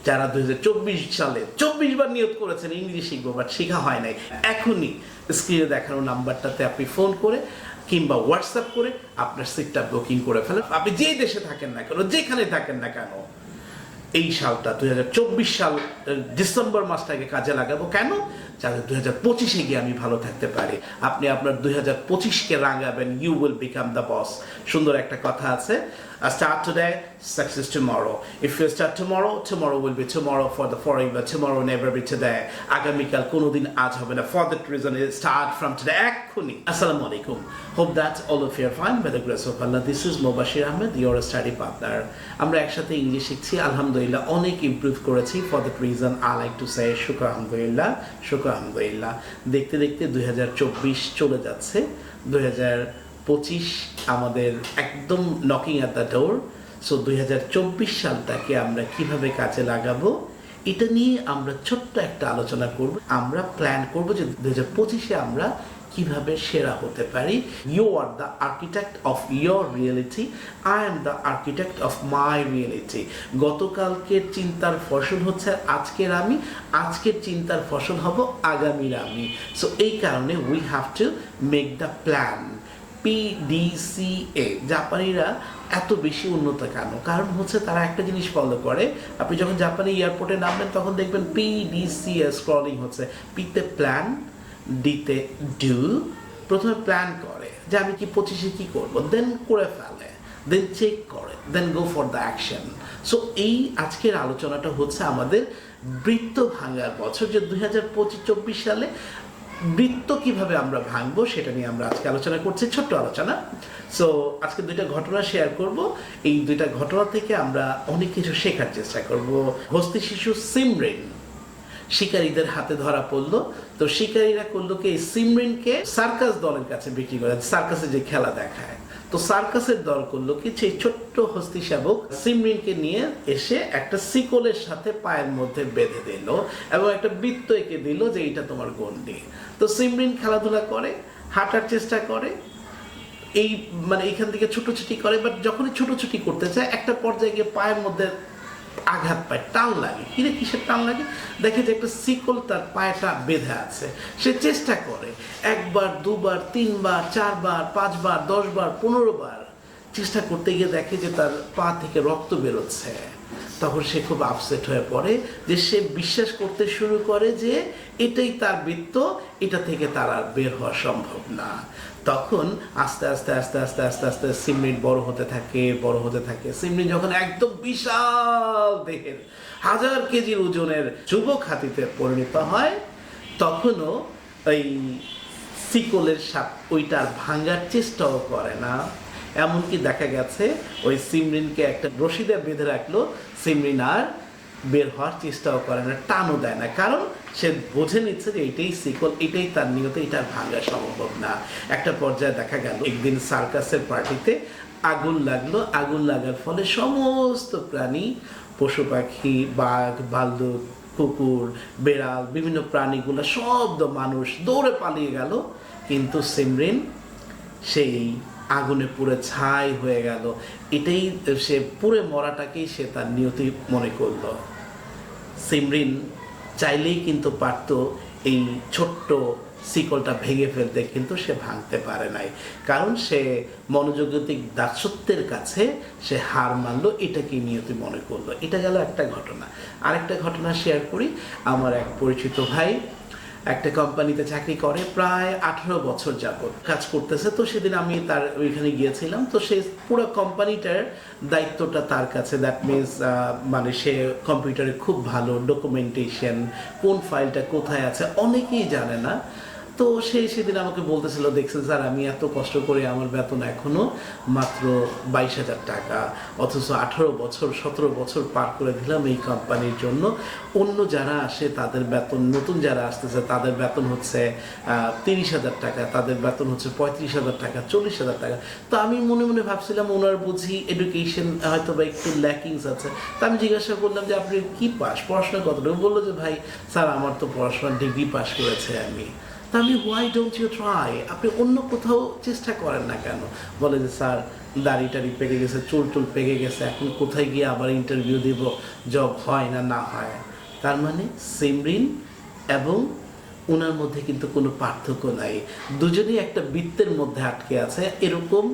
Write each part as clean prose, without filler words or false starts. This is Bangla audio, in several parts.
যারা 2024 সালে 24 বার নিয়ত করেছেন ইংলিশ শিখবো বাট শেখা হয় নাই, এখনই স্ক্রিনে দেখানো নাম্বারটাতে আপনি ফোন করে কিংবা হোয়াটসঅ্যাপ করে আপনার সিটটা বুকিং করে ফেলেন। আপনি যে দেশে থাকেন না কেন, যেখানে থাকেন না কেন, এই সালটা 2024 সাল ডিসেম্বর মাসটাকে কাজে লাগাবো। কেন? যাতে 2025-এ গিয়ে আমি ভালো থাকতে পারি। আপনি আপনার 2025-কে রাঙাবেন, you will become the boss. সুন্দর একটা কথা আছে, start today, success tomorrow. If you start tomorrow, tomorrow will be tomorrow for the forever. Tomorrow never be today. আগামীকাল কোনোদিন আজ হবে না। For that reason, start from today. এখনই। Assalamu alaikum. Hope that all of you are fine by the grace of Allah. This is Mobashir Ahamed, your study partner. আমরা একসাথে ইংলিশ শিখছি, আলহামদুলিল্লাহ অনেক ইমপ্রুভ করেছি। For that reason, I like to say শুকর আলহামদুলিল্লাহ, শুকর আলহামদুলিল্লাহ। দেখতে দেখতে 2024 চলে যাচ্ছে, 2025 আমাদের একদম knocking at the door. So 2024 সালটাকে আমরা কিভাবে কাজে লাগাবো এটা নিয়ে আমরা ছোট্ট একটা আলোচনা করব। আমরা প্ল্যান করব যে 2025-এ আমরা কিভাবে সেরা হতে পারি। You are the architect of your reality, I am the architect of my reality. গতকালকের চিন্তার ফসল হচ্ছে আজকের আমি, আজকের চিন্তার ফসল হব আগামীর আমি। সো এই কারণে we have to make the plan. PDCA, জাপানিরা এত বেশি উন্নত কেন? কারণ হচ্ছে তারা একটা জিনিস ফলো করে। আপনি যখন জাপানি এয়ারপোর্টে নামবেন তখন দেখবেন PDCA স্ক্রলিং হচ্ছে। পিতে প্ল্যান, ডিতে ডু। প্রথমে প্ল্যান করে যে আমি কি 25-এ কি করবো, দেন করে ফেলে, দেন চেক করে, then go for the action. So এই আজকের আলোচনাটা হচ্ছে আমাদের বৃত্ত ভাঙার বছর, যে 2024 সালে বৃত্ত কিভাবে আমরা ভাঙবো সেটা নিয়ে আমরা আজকে আলোচনা করছি, ছোট্ট আলোচনা। সো আজকে দুইটা ঘটনা শেয়ার করব। এই দুইটা ঘটনা থেকে আমরা অনেক কিছু শেখার চেষ্টা করব। হস্তি শিশু সিমরিন শিকারীদের হাতে ধরা পড়লো। তো শিকারীরা করলো কি, এই সিমরিনকে সার্কাস দলের কাছে বিক্রি করে, সার্কাসে যে খেলা দেখায়। তো সার্কাসের দল করলো কি, সেই ছোট্ট হস্তি শাবক সিমরিনকে নিয়ে এসে একটা শিকলের সাথে পায়ের মধ্যে বেঁধে দিল এবং একটা বৃত্ত এঁকে দিল যে এটা তোমার গণ্ডি। তো সিমরিন খেলাধুলা করে, হাঁটার চেষ্টা করে, এই মানে এইখান থেকে ছুটোছুটি করে। বাট যখনই ছুটোছুটি করতে চায় একটা পর্যায়ে গিয়ে পায়ের মধ্যে আঘাত পায়, টান লাগে। কিরে কিসের টান লাগে? দেখে যে একটা শিকল তার পায়েটা বেঁধে আছে। সে চেষ্টা করে 1 বার 2 বার 3 বার 4 বার 5 বার 10 বার 15 বার চেষ্টা করতে গিয়ে দেখে যে তার পা থেকে রক্ত বেরোচ্ছে। তখন সে খুব আপসেট হয়ে পড়ে, যে সে বিশ্বাস করতে শুরু করে যে এটাই তার বৃত্ত, এটা থেকে তার আর বের হওয়া সম্ভব না। তখন আস্তে আস্তে আস্তে আস্তে আস্তে আস্তে সিমরিন বড় হতে থাকে, বড় হতে থাকে। সিমরিন যখন একদম বিশাল দেহের 1000 কেজির ওজনের যুবক হাতিতে পরিণত হয়, তখনও ওই শিকলের সাপ ওইটার ভাঙার চেষ্টাও করে না। এমনকি দেখা গেছে ওই সিমরিনকে একটা রশিদে বেঁধে রাখলো, সিমরিন আর বের হওয়ার চেষ্টাও করে না, টানও দেয় না। কারণ সে বুঝে নিচ্ছে যে এটাই শিকল, এটাই তার নিয়ত, এটা ভাঙা সম্ভব না। একটা পর্যায়ে দেখা গেল একদিন সার্কাসের পার্টিতে আগুন লাগলো। আগুন লাগার ফলে সমস্ত প্রাণী, পশু পাখি, বাঘ, ভাল্লুক, কুকুর, বেড়াল, বিভিন্ন প্রাণীগুলো সব মানুষ দৌড়ে পালিয়ে গেল। কিন্তু সিমরিন সেই আগুনে পুড়ে ছাই হয়ে গেল। এটাই সে পুড়ে মরাটাকেই সে তার নিয়তি মনে করলো। সিমরিন চাইলেই কিন্তু পারত এই ছোট্ট শিকলটা ভেঙে ফেলতে, কিন্তু সে ভাঙতে পারে নাই। কারণ সে মনোযোগিক দাসত্বের কাছে সে হার মানলো, এটাকে নিয়তি মনে করলো। এটা গেল একটা ঘটনা। আরেকটা ঘটনা শেয়ার করি। আমার এক পরিচিত ভাই একটা কোম্পানিতে চাকরি করে, প্রায় 18 বছর যাবত কাজ করতেছে। তো সেদিন আমি তার ওইখানে গিয়েছিলাম। তো সে পুরো কোম্পানিটার দায়িত্বটা তার কাছে। দ্যাট মিনস মানে সে কম্পিউটারে খুব ভালো, ডকুমেন্টেশন, কোন ফাইলটা কোথায় আছে অনেকেই জানে না। তো সেদিন আমাকে বলতেছিল, দেখছেন স্যার আমি এত কষ্ট করে, আমার বেতন এখনো মাত্র 22,000 টাকা, অথচ 18 বছর 17 বছর পার করে দিলাম এই কোম্পানির জন্য। অন্য যারা আসে তাদের বেতন, নতুন যারা আসতেছে তাদের বেতন হচ্ছে 30,000 টাকা, তাদের বেতন হচ্ছে 35,000 টাকা, 40,000 টাকা। তো আমি মনে মনে ভাবছিলাম ওনার বুঝি এডুকেশন হয়তো বা একটু ল্যাকিংস আছে। তো আমি জিজ্ঞাসা করলাম যে আপনি কি পাস, পড়াশোনা কতটুকু? বললো যে ভাই স্যার আমার তো পড়াশোনা ডিগ্রি পাস করেছে আমি। তো তা আমি হোয়াই ডোন্ট ইউ ট্রাই, আপনি অন্য কোথাও চেষ্টা করেন না কেন? বলে যে স্যার দাড়ি টাড়ি পেকে গেছে, চুল টুল পেকে গেছে, এখন কোথায় গিয়ে আবার ইন্টারভিউ দিব, জব হয় না হয়। তার মানে সিমরিন এবং ওনার মধ্যে কিন্তু কোনো পার্থক্য নাই, দুজনেই একটা বৃত্তের মধ্যে আটকে আছে। এরকম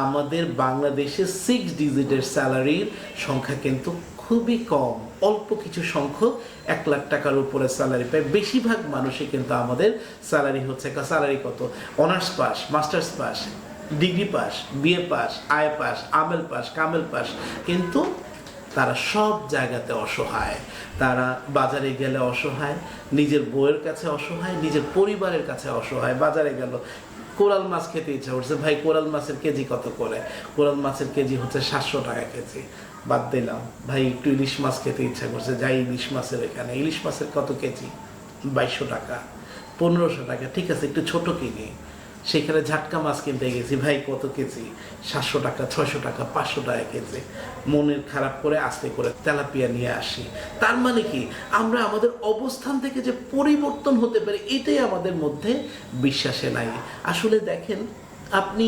আমাদের বাংলাদেশে 6 ডিজিটের স্যালারির সংখ্যা কিন্তু খুবই কম, অল্প কিছু সংখ্যক 1 লাখ টাকার উপরে স্যালারি পায়। বেশিরভাগ মানুষই কিন্তু আমাদের স্যালারি হচ্ছে, স্যালারি কত, honours pass, masters pass, degree pass, BA pass, IA pass, আমেল পাস, কামেল পাস, কিন্তু তারা সব জায়গাতে অসহায়। তারা বাজারে গেলে অসহায়, নিজের বউয়ের কাছে অসহায়, নিজের পরিবারের কাছে অসহায়। বাজারে গেল, কোরাল মাছ খেতে ইচ্ছা করছে, ভাই কোরাল মাছের কেজি কত করে? কোরাল মাছের কেজি হচ্ছে 700 টাকা কেজি। বাদ দিলাম, ভাই একটু ইলিশ মাছ খেতে ইচ্ছা করছে, যাই ইলিশ মাছের এখানে, ইলিশ মাছের কত কেজি? 2200 টাকা, 1500 টাকা। ঠিক আছে, একটু ছোট কিনি, সেখানে ঝাটকা মাছ কিনতে গেছি, ভাই কত কেজি? 700 টাকা, 600 টাকা, 500 টাকা কেজি। মনের খারাপ করে আস্তে করে তেলাপিয়া নিয়ে আসি। তার মানে কি, আমরা আমাদের অবস্থান থেকে যে পরিবর্তন হতে পারে এটাই আমাদের মধ্যে বিশ্বাসে নাই। আসলে দেখেন, আপনি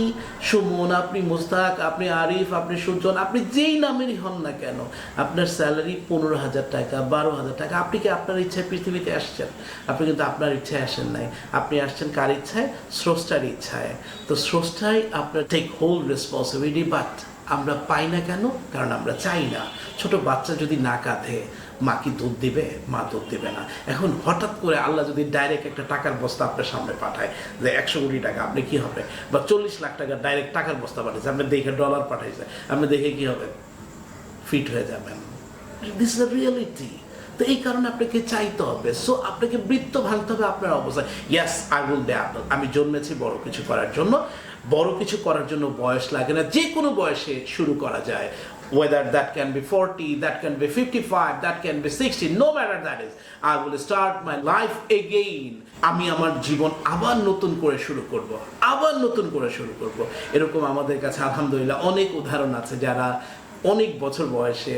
সুমন, আপনি মুস্তাক, আপনি আরিফ, আপনি সুজন, আপনি যেই নামেরই হন না কেন, আপনার স্যালারি 15,000 টাকা, 12,000 টাকা। আপনি কি আপনার ইচ্ছায় পৃথিবীতে আসছেন? আপনি কিন্তু আপনার ইচ্ছায় আসেন নাই, আপনি আসছেন কার ইচ্ছায়? স্রষ্টার ইচ্ছায়। তো স্রষ্টাই আপনার টেক হোল রেসপন্সিবিলিটি। বাট আমরা পাই না কেন? কারণ আমরা চাই না। ছোট বাচ্চা যদি না কাঁধে, মা কি দুধ দিবে? মা দুধ দেবে না। এখন হঠাৎ করে আল্লাহ যদি ডাইরেক্ট একটা টাকার বস্তা আপনার সামনে পাঠায় যে 100 কোটি টাকা, আপনি কি হবে? বা 40 লাখ টাকা ডাইরেক্ট টাকার বস্তা পাঠাইছে, আপনি দেখে ডলার পাঠাইছে, আপনি দেখে কি হবে? ফিট হয়ে যাবেন। This is a reality. তো এই কারণে আপনাকে চাইতে হবে। সো আপনাকে বৃত্ত ভাঙতে হবে আপনার অবস্থায়। Yes, I will be able. আমি জন্মেছি বড় কিছু করার জন্য। বড় কিছু করার জন্য বয়স লাগে না, যে কোনো বয়সে শুরু করা যায়। Whether that can be 40, that can be 55, that can be 60, no matter that is, I will start my life again. আমি আমার জীবন আবার নতুন করে শুরু করব, আবার নতুন করে শুরু করব। এরকম আমাদের কাছে আলহামদুলিল্লাহ অনেক উদাহরণ আছে, যারা অনেক বছর বয়সে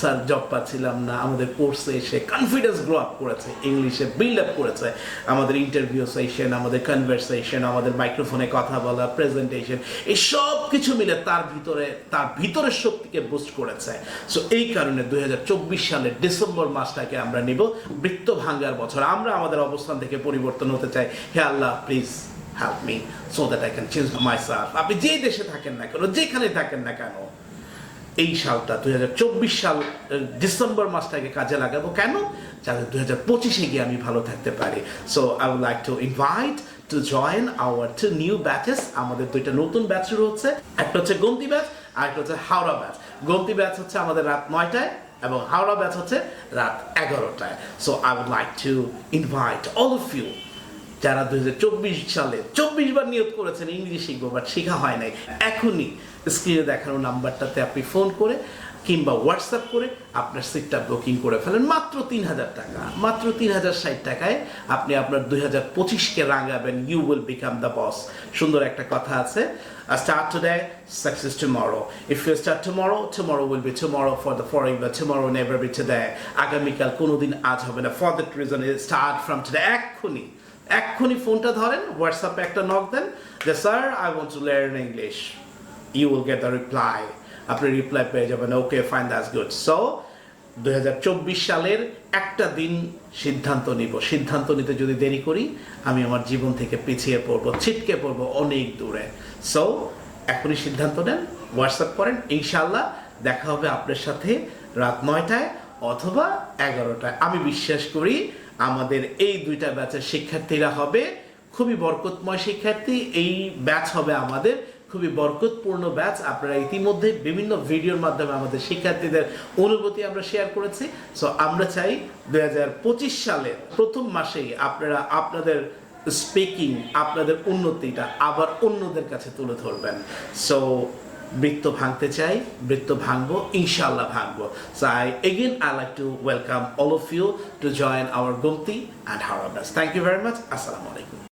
স্যার জব পাচ্ছিলাম না, আমাদের কোর্সে এসে কনফিডেন্স গ্রো আপ করেছে, ইংলিশে বিল্ড আপ করেছে। আমাদের ইন্টারভিউ সেশন, আমাদের কনভারসেশন, আমাদের মাইক্রোফোনে কথা বলা, প্রেজেন্টেশন, এই সব কিছু মিলে তার ভিতরের শক্তিকে বুস্ট করেছে। সো এই কারণে 2024 সালের ডিসেম্বর মাসটাকে আমরা নিব বৃত্ত ভাঙ্গার বছর। আমরা আমাদের অবস্থান থেকে পরিবর্তন হতে চাই। হে আল্লাহ, please help me so that I can change myself. আপনি যেই দেশে থাকেন না কেন, যেখানে থাকেন না কেন, এই সালটা 2024 সাল ডিসেম্বর মাসটাকে কাজে লাগাবো। কেন? যাতে 2025-এ গিয়ে আমি ভালো থাকতে পারি। So I would like to invite to join our 2 new batches. আমাদের 2টা নতুন ব্যাচ শুরু হচ্ছে। একটা হচ্ছে গোমতী ব্যাচ, আর একটা হচ্ছে হাওড়া ব্যাচ। গোমতী ব্যাচ হচ্ছে আমাদের রাত 9টায় এবং হাওড়া ব্যাচ হচ্ছে রাত 11টায়। So I would like to invite all of you, যারা 2024 সালে 24 বার নিয়োগ করেছেন ইংরেজি শিখবো, বাট শেখা হয় নাই, এখনই স্ক্রিনে দেখানো নাম্বারটাতে আপনি ফোন করে কিংবা হোয়াটসঅ্যাপ করে আপনার সিটটা বুকিং করে ফেলেন। মাত্র 3,000 টাকা, মাত্র 3,060 টাকায় আপনি আপনার 2025-কে রাঙাবেন। You will become the boss. সুন্দর একটা কথা আছে, start today, success tomorrow. If you start tomorrow, tomorrow will be tomorrow for the forever. Tomorrow never be today. আগামীকাল কোনোদিন আজ হবে না। For that reason, start from today. এক্ষুনি ফোনটা ধরেন, হোয়াটসঅ্যাপে একটা নক দেন যে sir I want to learn English. You will get the reply. আপনি রিপ্লাই পেয়ে যাবেন, okay fine, that's good. So 2024 সালের একটা দিন সিদ্ধান্ত নিব। সিদ্ধান্ত নিতে যদি দেরি করি, আমি আমার জীবন থেকে পিছিয়ে পড়বো, ছিটকে পড়বো অনেক দূরে। সো এখনই সিদ্ধান্ত নেন, হোয়াটসঅ্যাপ করেন। ইনশাআল্লাহ দেখা হবে আপনার সাথে রাত 9টায় অথবা 11টায়। আমি বিশ্বাস করি আমাদের এই 2টা ব্যাচের শিক্ষার্থীরা হবে খুবই বরকতময় শিক্ষার্থী। এই ব্যাচ হবে আমাদের খুবই বরকতপূর্ণ ব্যাচ। আপনারা ইতিমধ্যে বিভিন্ন ভিডিওর মাধ্যমে আমাদের শিক্ষার্থীদের অনুভূতি আমরা শেয়ার করেছি। সো আমরা চাই 2025 সালের প্রথম মাসেই আপনারা আপনাদের স্পিকিং, আপনাদের উন্নতিটা আবার অন্যদের কাছে তুলে ধরবেন। সো বৃত্ত ভাঙতে চাই, বৃত্ত ভাঙবো, ইনশাআল্লাহ ভাঙবো। So I like to welcome all of you to join our Gumti and Haura batch. Thank you very much. Assalamu alaikum.